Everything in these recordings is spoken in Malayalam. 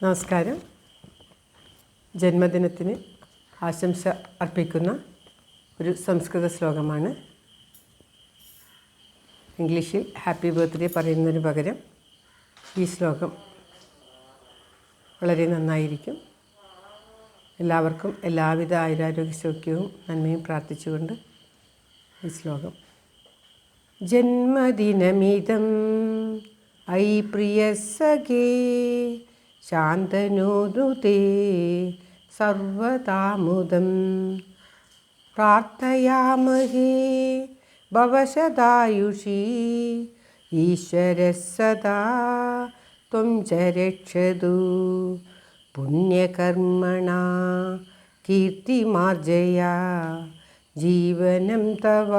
നമസ്കാരം. ജന്മദിനത്തിന് ആശംസ അർപ്പിക്കുന്ന ഒരു സംസ്കൃത ശ്ലോകമാണ്. ഇംഗ്ലീഷിൽ ഹാപ്പി ബർത്ത്ഡേ പറയുന്നതിന് പകരം ഈ ശ്ലോകം വളരെ നന്നായിരിക്കും. എല്ലാവർക്കും എല്ലാവിധ ആയുരാരോഗ്യ സൗഖ്യവും നന്മയും പ്രാർത്ഥിച്ചുകൊണ്ട് ഈ ശ്ലോകം. ജന്മദിനമിതം ഐ പ്രിയ സഖേ ശാന്തനോദുതേ സർവതാമുദം പ്രാർത്ഥയാമഹേ ഭവശതായുഷീ ഈശ്വരഃ സദാ ത്വം ച രക്ഷതു പുണ്യകർമ്മണാ കീർത്തിമാർജയാ ജീവനം തവ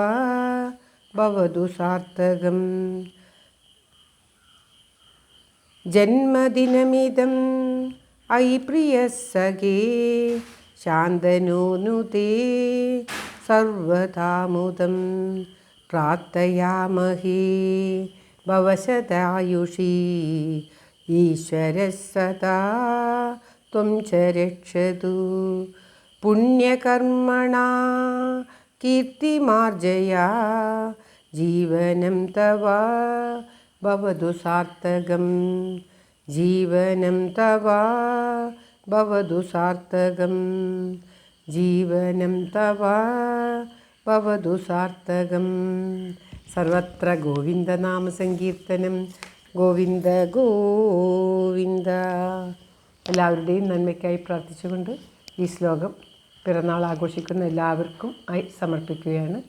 ഭവതു സാർത്ഥകം. ജന്മദിനമിതം ഐ പ്രിയ സഖേ ശാന്തനോനുതേ സർവതാമുദം പ്രാർത്ഥയാമഹേ ഭവശതായുഷീ ഈശ്വരഃ സദാ ത്വം ച രക്ഷതു പുണ്യകർമ്മണാ കീർത്തിമാർജയാ ജീവനം തവ ഭവതു സാർത്ഥകം. ജീവനം തവ ഭവതു സാർത്ഥകം. ജീവനം തവ ഭവതു സാർത്ഥകം. സർവത്ര ഗോവിന്ദനാമ സങ്കീർത്തനം. ഗോവിന്ദ ഗോവിന്ദ. എല്ലാവരുടെയും നന്മയ്ക്കായി പ്രാർത്ഥിച്ചുകൊണ്ട് ഈ ശ്ലോകം പിറന്നാൾ ആഘോഷിക്കുന്ന എല്ലാവർക്കും ആയി സമർപ്പിക്കുകയാണ്.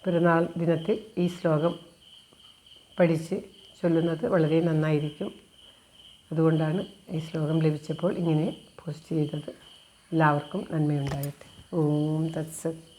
പിറന്നാൾ ദിനത്തിൽ ഈ ശ്ലോകം പഠിച്ച് ചൊല്ലുന്നത് വളരെ നന്നായിരിക്കും. അതുകൊണ്ടാണ് ഈ ശ്ലോകം ലഭിച്ചപ്പോൾ ഇങ്ങനെ പോസ്റ്റ് ചെയ്തത്. എല്ലാവർക്കും നന്മയുണ്ടാകട്ടെ. ഓം തത്സത്.